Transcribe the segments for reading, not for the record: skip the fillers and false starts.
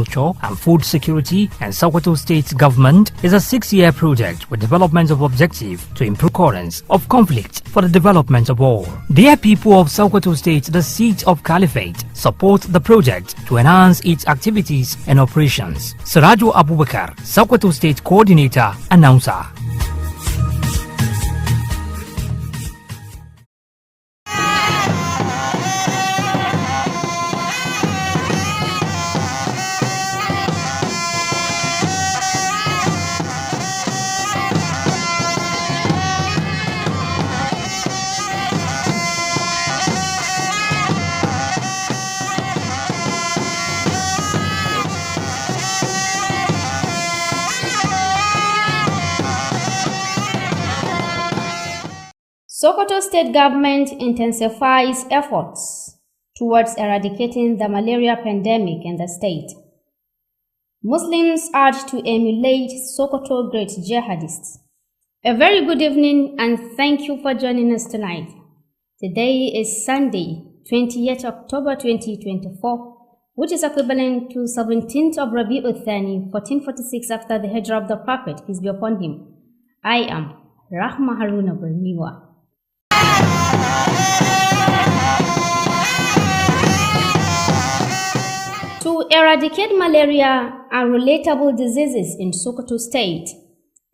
agriculture and food security and Sokoto State government is a 6-year project with development of objective to improve currents of conflict for the development of all. Dear people of Sokoto State, the seat of Caliphate, support the project to enhance its activities and operations. Siraju Abubakar, Sokoto State Coordinator, Announcer. Sokoto State government intensifies efforts towards eradicating the malaria pandemic in the state. Muslims urged to emulate Sokoto great jihadists. A very good evening and thank you for joining us tonight. Today is Sunday, 28th October 2024, which is equivalent to 17th of Rabi'ul Thani, 1446 after the Hijrah of the Prophet, peace be upon him. I am Rahma Haruna Berniwa. To eradicate malaria and relatable diseases in Sokoto State,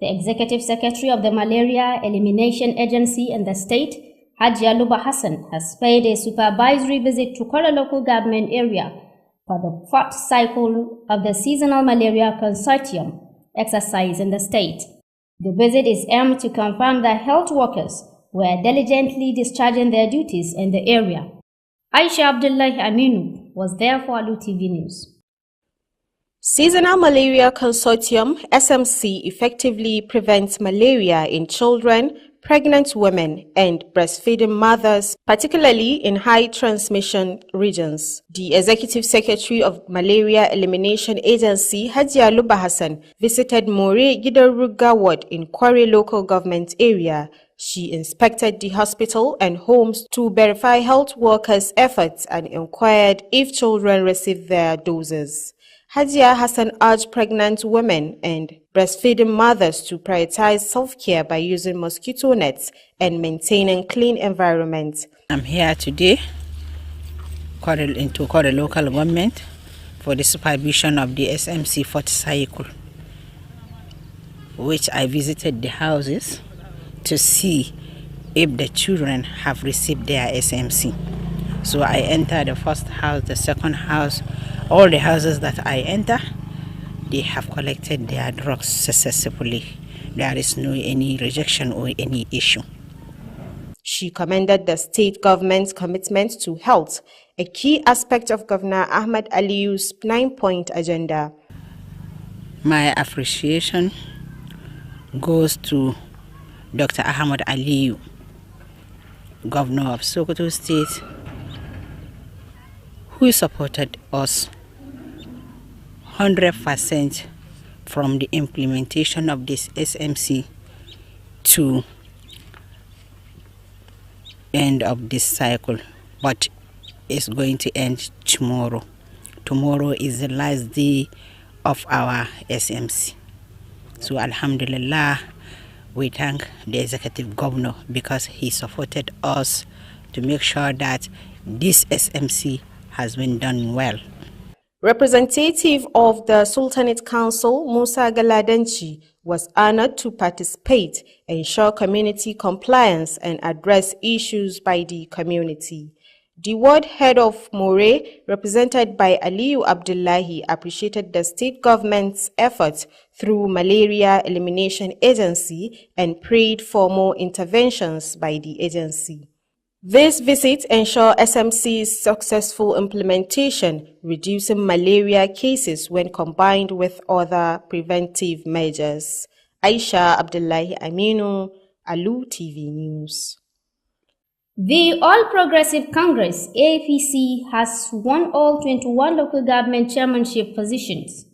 the Executive Secretary of the Malaria Elimination Agency in the state, Haji Alu Hassan, has paid a supervisory visit to Kora local government area for the fourth cycle of the seasonal malaria consortium exercise in the state. The visit is aimed to confirm that health workers were diligently discharging their duties in the area. Aisha Abdullahi Aminu was there for Alu TV News. Seasonal Malaria Consortium (SMC) effectively prevents malaria in children, pregnant women, and breastfeeding mothers, particularly in high transmission regions. The Executive Secretary of Malaria Elimination Agency, Haji Alu Hassan, visited More Gidaruga Ward in Kware local government area. She inspected the hospital and homes to verify health workers' efforts and inquired if children received their doses. Hajia Hassan urged pregnant women and breastfeeding mothers to prioritize self-care by using mosquito nets and maintaining clean environments. I'm here today to call the local government for the supervision of the SMC 4th cycle, which I visited the houses to see if the children have received their SMC. So I entered the first house, the second house, all the houses that I enter, they have collected their drugs successfully. There is no any rejection or any issue. She commended the state government's commitment to health, a key aspect of Governor Ahmad Aliyu's 9-point agenda. My appreciation goes to Dr. Ahmad Aliyu, Governor of Sokoto State, who supported us 100% from the implementation of this SMC to end of this cycle, but it's going to end tomorrow. Tomorrow is the last day of our SMC. So Alhamdulillah, we thank the executive governor because he supported us to make sure that this SMC has been done well. Representative of the Sultanate Council, Musa Galadanchi, was honored to participate, ensure community compliance, and address issues by the community. The ward head of More, represented by Aliyu Abdullahi, appreciated the state government's efforts through Malaria Elimination Agency and prayed for more interventions by the agency. This visit ensures SMC's successful implementation, reducing malaria cases when combined with other preventive measures. Aisha Abdullahi Aminu, Alu TV News. The All Progressive Congress (APC) has won all 21 local government chairmanship positions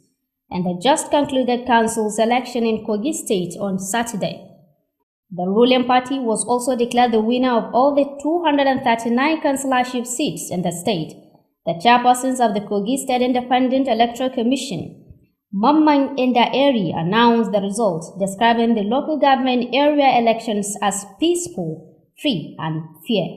and the just concluded council's election in Kogi State on Saturday. The ruling party was also declared the winner of all the 239 councillorship seats in the state The chairpersons of the Kogi State Independent Electoral Commission, Mamman Eri, announced the results, describing the local government area elections as peaceful, free, and fair.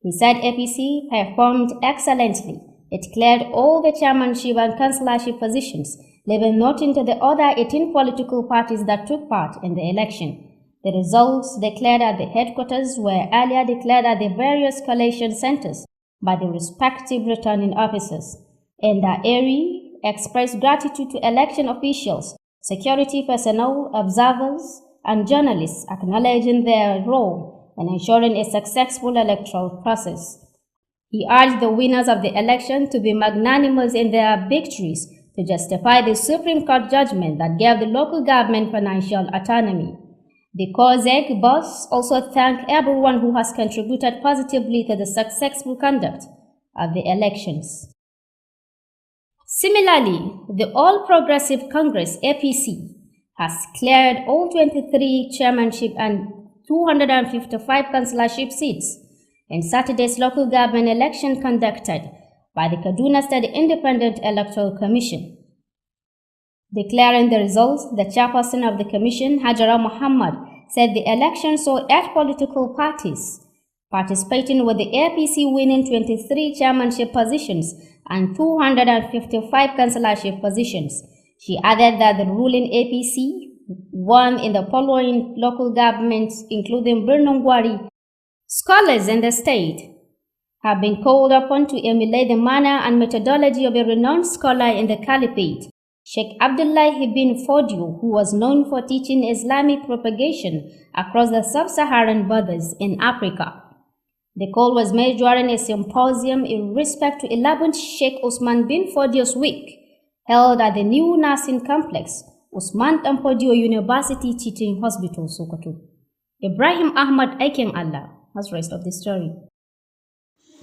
He said APC performed excellently. It cleared all the chairmanship and councillorship positions, leaving nothing to the other 18 political parties that took part in the election. The results declared at the headquarters were earlier declared at the various collation centers by the respective returning officers. Eri expressed gratitude to election officials, security personnel, observers, and journalists, acknowledging their role in ensuring a successful electoral process. He urged the winners of the election to be magnanimous in their victories to justify the Supreme Court judgment that gave the local government financial autonomy. The COSEC boss also thanked everyone who has contributed positively to the successful conduct of the elections. Similarly, the All Progressive Congress APC has cleared all 23 chairmanship and 255 councillorship seats in Saturday's local government election conducted by the Kaduna State Independent Electoral Commission. Declaring the results, the chairperson of the commission, Hajara Muhammad, said the election saw 8 political parties participating, with the APC winning 23 chairmanship positions and 255 councillorship positions. She added that the ruling APC won in the following local governments, including Birnungwari. Scholars in the state have been called upon to emulate the manner and methodology of a renowned scholar in the Caliphate, Sheikh Abdullahi bin Fodio, who was known for teaching Islamic propagation across the sub-Saharan borders in Africa. The call was made during a symposium in respect to 11th Sheikh Usman bin Fodio's week, held at the new nursing complex, Usman Tampodio University Teaching Hospital, Sokoto. Ibrahim Ahmad Aiken Allah has the rest of the story.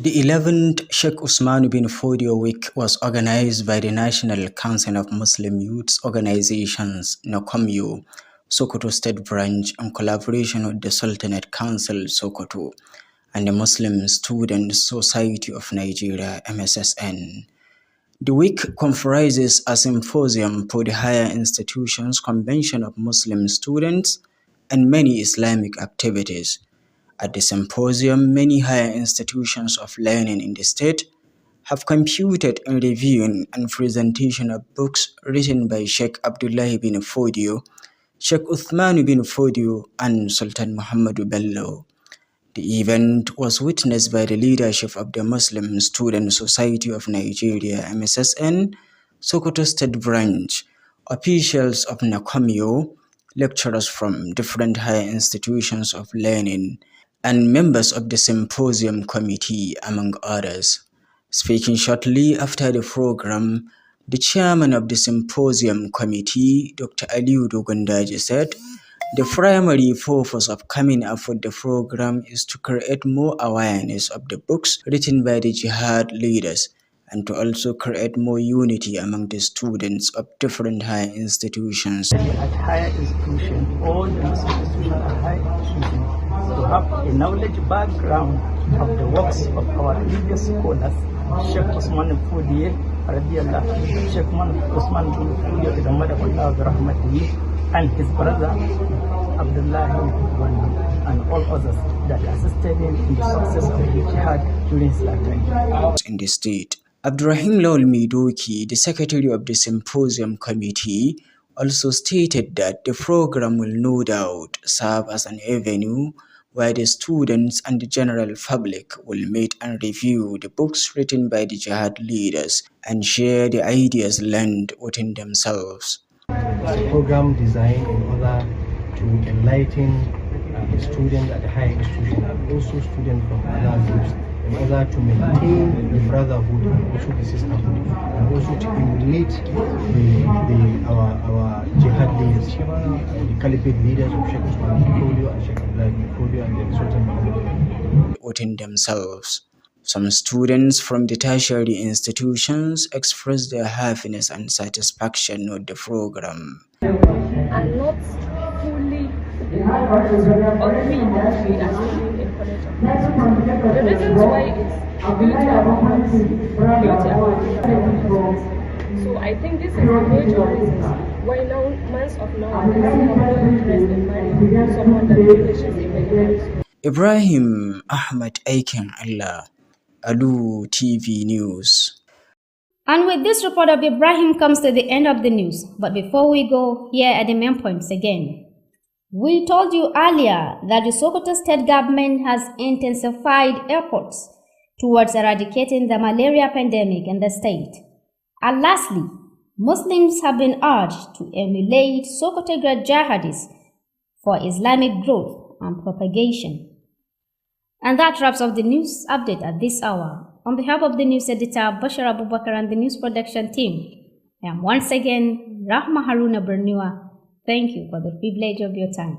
The 11th Sheikh Usman bin Fodio Week was organized by the National Council of Muslim Youth Organizations, NOCOMU, Sokoto State Branch, in collaboration with the Sultanate Council, Sokoto, and the Muslim Student Society of Nigeria, MSSN. The week comprises a symposium for the higher institutions, convention of Muslim students, and many Islamic activities. At the symposium, many higher institutions of learning in the state have competed in reviewing and presentation of books written by Sheikh Abdullahi bin Fodio, Sheikh Uthman bin Fodio, and Sultan Muhammad Bello. The event was witnessed by the leadership of the Muslim Student Society of Nigeria, MSSN, Sokoto State Branch, officials of NACOMIO, lecturers from different higher institutions of learning, and members of the symposium committee, among others. Speaking shortly after the program, the chairman of the symposium committee, Dr. Alu Tv said, the primary purpose of coming up with the program is to create more awareness of the books written by the jihad leaders and to also create more unity among the students of different higher institutions. At higher institutions, all the institutions are higher institutions, to have a knowledge background of the works of our religious scholars, Sheikh Usman Fudie, Sheikh Usman Fudie, and his brother Abdullah and all others that assisted him in the success of the jihad during his lifetime. In the state, Abdurrahim Lawal Midoki, the secretary of the symposium committee, also stated that the program will no doubt serve as an avenue where the students and the general public will meet and review the books written by the jihad leaders and share the ideas learned within themselves. Program designed in order to enlighten the students at the higher institution and also students from other groups in order to maintain the brotherhood and also the sisterhood and also to emulate our jihad leaders, the caliphate leaders of Sheikh Usman bin Fodio and Sheikh Abdullah bin Fodio and the Sultan Muhammad within themselves. Some students from the tertiary institutions expressed their happiness and satisfaction with the program. And not fully agree that we are still in college of music. The reasons why is So I think this is the major reason why now months of now have no interest in marrying someone that finishes in primary school. Ibrahim Ahmad Aikin Allah, Alu TV News. And with this report of Ibrahim comes to the end of the news. But before we go, here are the main points again. We told you earlier that the Sokoto state government has intensified efforts towards eradicating the malaria pandemic in the state. And lastly, Muslims have been urged to emulate Sokoto great jihadis for Islamic growth and propagation. And that wraps up the news update at this hour. On behalf of the news editor, Bashar Abubakar, and the news production team, I am once again Rahma Haruna Berniwa. Thank you for the privilege of your time.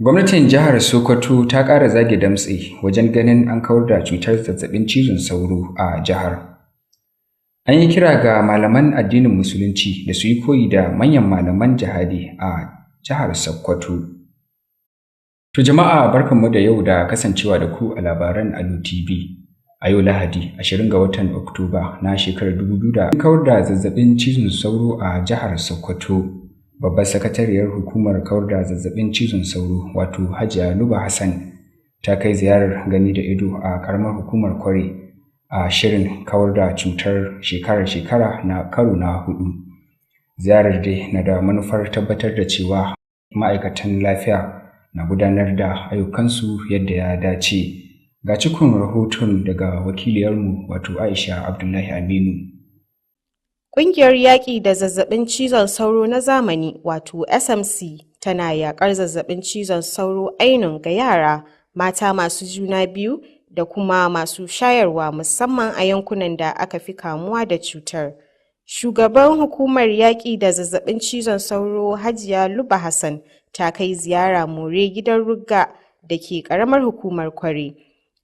Gwamnatin jihar Sokoto ta ƙara zage damtse wajen ganin an kawar da cutar zazzabin cizon sauro a jihar. An yi kira ga malaman addinin Musulunci da su yi koyi da manyan malaman jihadi a jihar Sokoto. To jama'a barkanmu da yau da kasancewa da ku a labaran Alu TV. A yau Lahadi 20 ga watan Oktoba na shekarar 2000 an kawar da zazzabin cizon sauro a jihar Sokoto. Babbar sakatariyar hukumar kawar da zazzabin cizon sauro wato Hajiya Luba Hassan ta kai ziyarar gani da ido a karamar hukumar Kware a shirin kawar da cutar shekara-shekara na karo na 4. Ziyarar dai na da manufar tabbatar da cewa ma'aikatan lafiya na gudanar da ayyukansu yadda ya dace. Ga cikon rahoton daga wakiliyarmu wato Aisha Abdullahi Aminu. Ƙungiyar yaƙi da zazzabin cizon sauro na zamani wato SMC tana yaƙar zazzabin cizon sauro ainun ga yara, mata masu juna biyu da kuma masu shayarwa musamman a yankunan da aka fi kamuwa da cutar. Shugaban hukumar yaƙi da zazzabin cizon sauro Hajiya Luba Hassan ta kai ziyara more gidan Rugga da ke ƙaramar hukumar Kware.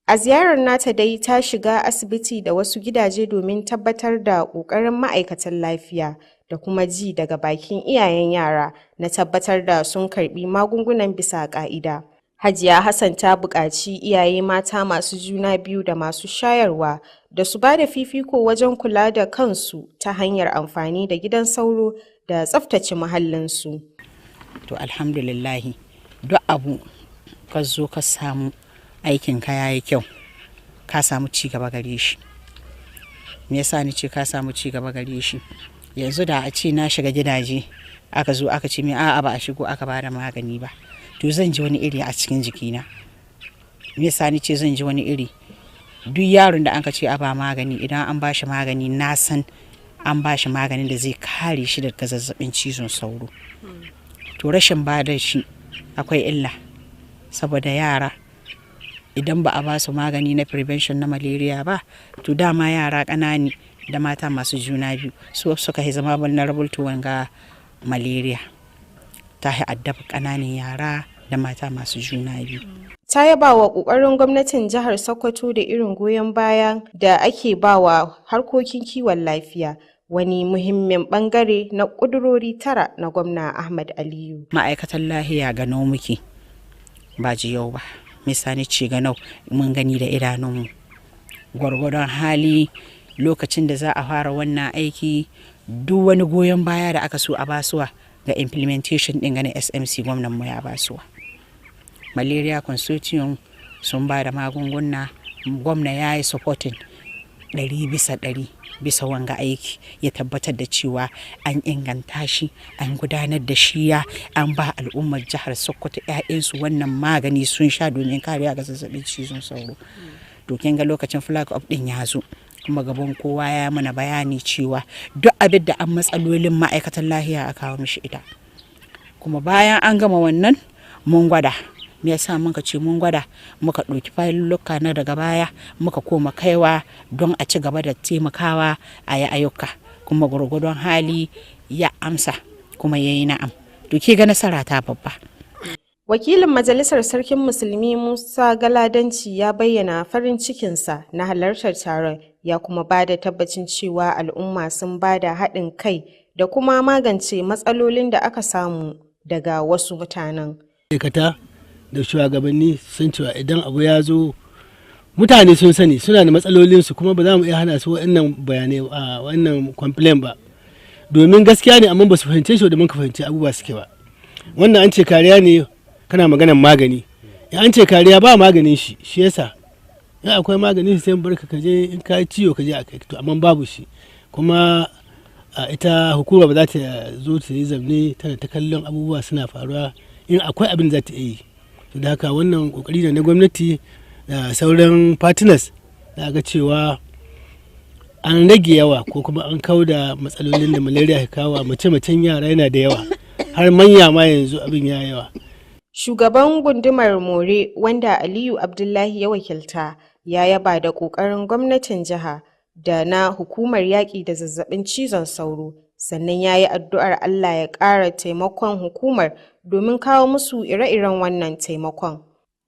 A ziyarar nata dai ta shiga asibiti da wasu gidaje domin tabbatar da ƙoƙarin ma'aikatan lafiya da kuma ji daga bakin iyayen yara na tabbatar da sun karɓi magungunan bisa ƙa'ida. Hajiya Hassan ta buƙaci iyaye mata masu juna biyu da masu shayarwa da su ba da fifiko wajen kula da kansu ta hanyar amfani da gidan sauro da tsaftace muhallinsu. To alhamdulillahi duk abu ka zo ka samu aikin ka yayi kyau, ka samu ci gaba gare shi. Me yasa ni ce ka samu ci gaba gare shi? Yanzu da a ce na shiga gidaje aka zo aka ce min a'a ba a shigo aka bada magani ba, to zan ji wani iri a cikin jikina. Me yasa ni ce zan ji wani iri? Duk yaron da anka ce a ba magani, idan an bashi magani na san an bashi maganin da zai kare shi daga zazzabin cizon sauro. To rashin bada shi akwai illa, saboda yara idan ba a ba su magani na prevention na malaria ba, to dama yara ƙanani da mata masu juna biyu su suka yi zama vulnerable to wanga malaria. Ta yi addaba ƙananan yara da mata masu juna biyu. Ta yaba wa ƙoƙarin gwamnatin jihar Sokoto da irin goyon baya da ake ba wa harkokin kiwon lafiya, wani muhimmin ɓangare na ƙudurori 9 na gwamna Ahmad Aliyu. Ma'aikatan lafiya gano muke ba jiyau ba. Misali ce ganau mun gani da idanunmu. Gwargwadon hali lokacin da za a fara wannan aiki, duk wani goyon baya da aka so a basuwa ga implementation din ganin SMC gwamnan mu ya basuwa. malaria consortium sun ba da magunguna, gwamna ya yi supporting 100% bisa wanga aiki, ya tabbatar da cewa an inganta shi, an gudanar da shiya, an ba al'ummar jihar Sokoto 'ya'yansu wannan magani sun sha domin kariya ga zazzabin cizon sauro. To kin ga lokacin flag up din ya zo, kuma gaban kowa ya mana bayani cewa duk abin da an matsalolin ma'aikatan lahiya a kawo mishi ita. Kuma bayan an gama wannan mun gwada, me yasa muka ce mun gwada, muka ɗauki fayilluka na daga baya muka koma kaiwa don a ci gaba da taimakawa a yi ayyuka, kuma gurgudun hali ya amsa kuma ya yi na'am. To ke ga nasara ta babba. Wakilin Majalisar Sarkin Musulmi Musa Galadanci ya bayyana farin cikinsa na halartar taron, ya kuma ba da tabbacin cewa al'umma sun ba da haɗin kai da kuma magance matsalolin da aka samu daga wasu mutanen. Ma'aikata da shugabanni sun cewa idan abu ya zo mutane sun sani suna da matsalolinsu, kuma ba za mu iya hana su wannan bayanai a wannan complain ba, domin gaskiya ne amma ba su fahimce shi da mun ka fahimci abubuwa suke ba. Wannan an ce kariya ne, kana maganan magani, in an ce kariya ba maganin shi yasa in akwai maganin sai barka ka je, in ka ciwo ka je a kai, to amma babu shi. Kuma ita hukuma ba za ta zo ta yi zamne tana ta kallon abubuwa suna faruwa, in akwai abin za ta yi. Da haka wannan kokari da na gwamnati da sauran partners da ga cewa an rage yawa ko kuma an kawo da matsalolin da malaria ya kawo, mace-macen yara yana da yawa, har manya ma yanzu abin ya yawa. Shugaban gundumar More, wanda Aliyu Abdullahi ya wakilta, ya yaba da ƙoƙarin gwamnatin jiha da na hukumar yaƙi da zazzabin cizon sauro, sannan ya yi addu'ar Allah ya ƙara taimakon hukumar domin kawo musu ire-iren wannan taimakon.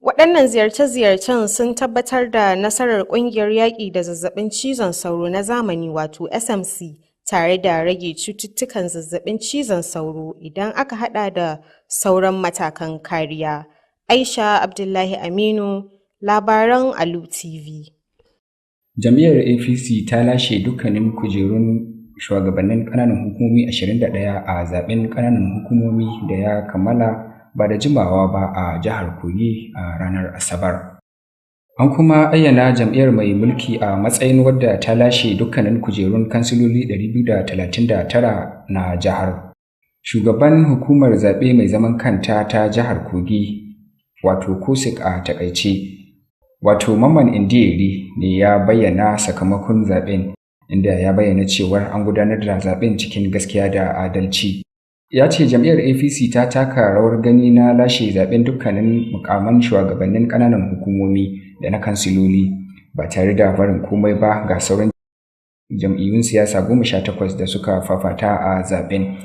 Waɗannan ziyarce-ziyarcen sun tabbatar da nasarar ƙungiyar yaƙi da zazzabin cizon sauro na zamani wato SMC, tare da rage cututtukan zazzabin cizon sauro idan aka haɗa da sauran matakan kariya. Aisha Abdullahi Aminu, labaran Alu TV. Jam'iyyar APC ta lashe dukkanin kujerun shugabannin ƙananan hukumomi 21 a zaɓen ƙananan hukumomi da ya kammala ba da jimawa ba a jihar Kogi a ranar Asabar. An kuma ayyana jam'iyyar mai mulki a matsayin wadda ta lashe dukkanin kujerun kansiloli 239 na jihar. Shugaban hukumar zaɓe mai zaman kanta ta jihar Kogi, wato KOSIK a takaice, wato Mamman Indiyeri ne ya bayyana sakamakon zaɓen, inda ya bayyana cewar an gudanar da zaɓen cikin gaskiya da adalci. Ya ce jam'iyyar APC ta taka rawar gani na lashe zaɓen dukkanin mukaman shugabannin ƙananan hukumomi da na kansiloli ba tare da barin komai ba ga sauran jam'iyyun siyasa 18 da suka fafata a zaɓen.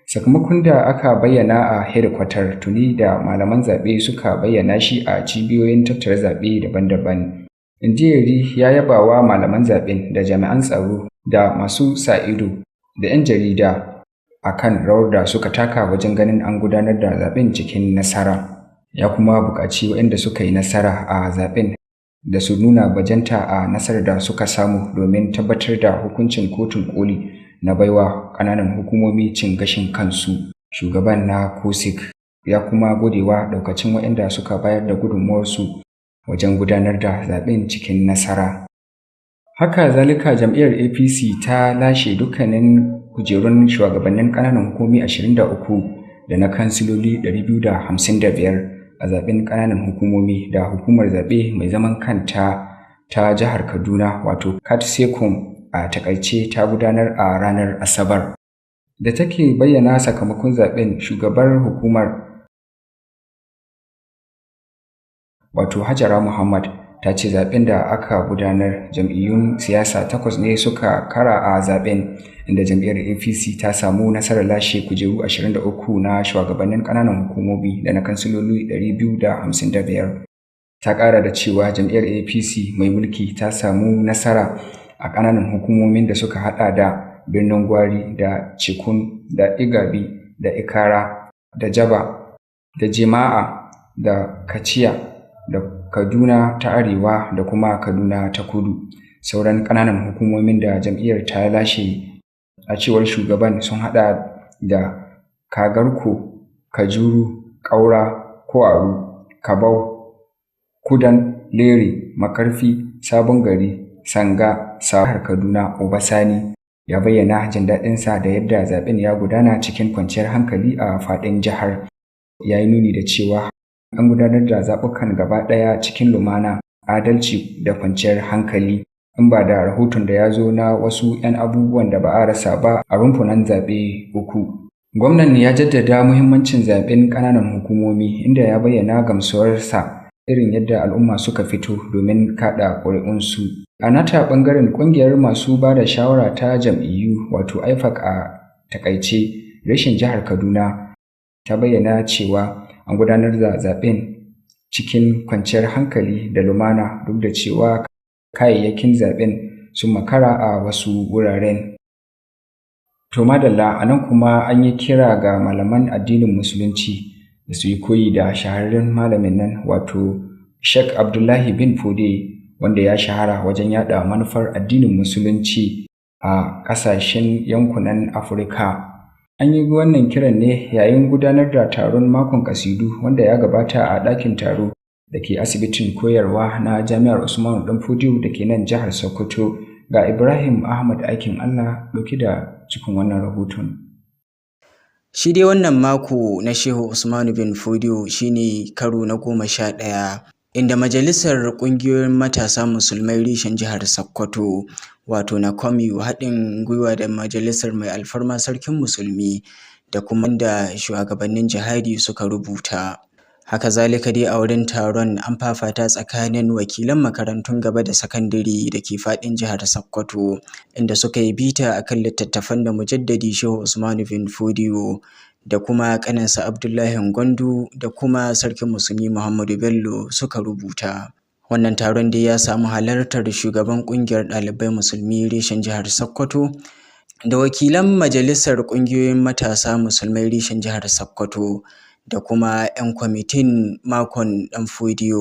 Sakamakon da aka bayyana a hedikwatar tuni da malaman zaɓe suka bayyana shi a cibiyoyin tattara zaɓe daban-daban. Indiyeri ya yaba wa malaman zaɓen da jami'an tsaro da masu sa ido da 'yan jarida a kan rawar da suka taka wajen ganin an gudanar da zaɓen cikin nasara. Ya kuma buƙaci waɗanda suka yi nasara a zaɓen da su nuna bajanta a nasarar da suka samu domin tabbatar da hukuncin kotun koli na baiwa ƙananan hukumomi cin gashin kansu. Shugaban na KOSIK ya kuma godewa ɗaukacin waɗanda suka bayar da gudunmuwarsu wajen gudanar da zaɓen cikin nasara. Haka zalika jam'iyyar APC ta lashe dukkanin kujerun shugabannin ƙananan hukumomi 23 da na kansiloli 255 a zaɓen ƙananan hukumomi da hukumar zaɓe mai zaman kanta ta jihar Kaduna wato KATSECOM a takaice ta gudanar a ranar Asabar. Da take bayyana sakamakon zaɓen, shugabar hukumar wato Hajara Muhammad ta ce zaɓen da aka gudanar jam'iyyun siyasa 8 ne suka kara a zaɓen, inda jam'iyyar APC ta samu nasarar lashe kujeru 23 na shugabannin ƙananan hukumomi da na kansiloli 255. Ta ƙara da cewa jam'iyyar APC mai mulki ta samu nasara a ƙananan hukumomin da suka haɗa da Birnin Gwari da Cikun da Igabi da Ikara da Jaba da Jema'a da Kaciya da Kaduna ta Arewa da kuma Kaduna ta Kudu. Sauran ƙananan hukumomin da jam'iyyar ta lashe a cewar shugaban sun haɗa da Kagarko, Kajuru, Ƙaura, Kowaru, Kabau, Kudan, Lere, Makarfi, Sabon Gari, Sanga, Sahar Kaduna, Obasani ya bayyana jin daɗinsa da yadda zaɓen ya gudana cikin kwanciyar hankali a faɗin jihar. Ya yi nuni da cewa an gudanar da zaɓukan gaba ɗaya cikin lumana, adalci da kwanciyar hankali, in ba da rahoton da ya zo na wasu 'yan abubuwan da ba a rasa ba a rumfunan zaɓe uku. Gwamnan ya jaddada muhimmancin zaɓen ƙananan hukumomi, inda ya bayyana gamsuwarsa irin yadda al'umma suka fito domin kaɗa ƙuri'unsu. A nata ɓangaren ƙungiyar masu ba da shawara ta jam'iyyu wato IFAC a takaice reshen jihar Kaduna ta bayyana cewa an gudanar da zaɓen cikin kwanciyar hankali da lumana duk da cewa kayayyakin zaɓen sun makara a wasu wuraren. To madalla, a nan kuma an yi kira ga malaman addinin musulunci da su yi koyi da shahararren malamin nan wato Sheikh Abdullahi bin Fode, wanda ya shahara wajen yada manufar addinin musulunci a ƙasashen yankunan Afirka. An yi wannan kiran ne yayin gudanar da taron makon kasidu wanda ya gabata a ɗakin taro da ke asibitin koyarwa na Jami'ar Usman Dan Fodiyo da ke nan jihar Sokoto. Ga Ibrahim Ahmad Aikin Allah ɗauki da cikin wannan rahoton. Shi dai wannan mako na Shehu Usmanu bin Fodiyo shine karo na 11, inda Majalisar Ƙungiyoyin Matasa Musulmai reshen jihar Sokoto wato na NACOMU haɗin gwiwa da Majalisar Mai Alfarma Sarkin Musulmi da kuma da shugabannin jihadi suka rubuta. Haka zalika dai a wurin taron an fafata tsakanin wakilan makarantun gaba da sakandare da ke faɗin jihar Sokoto, inda suka yi bita akan littattafan da Mujaddadi Shehu Usmanu bin Fodiyo da kuma ƙaninsa Abdullahi Gwandu da kuma Sarkin Musulmi Muhammadu Bello suka rubuta. Wannan taron dai ya samu halartar shugaban ƙungiyar ɗalibai musulmi reshen jihar Sokoto da wakilan Majalisar Ƙungiyoyin Matasa Musulmai reshen jihar Sokoto da kuma 'yan kwamitin makon Dan Fodiyo.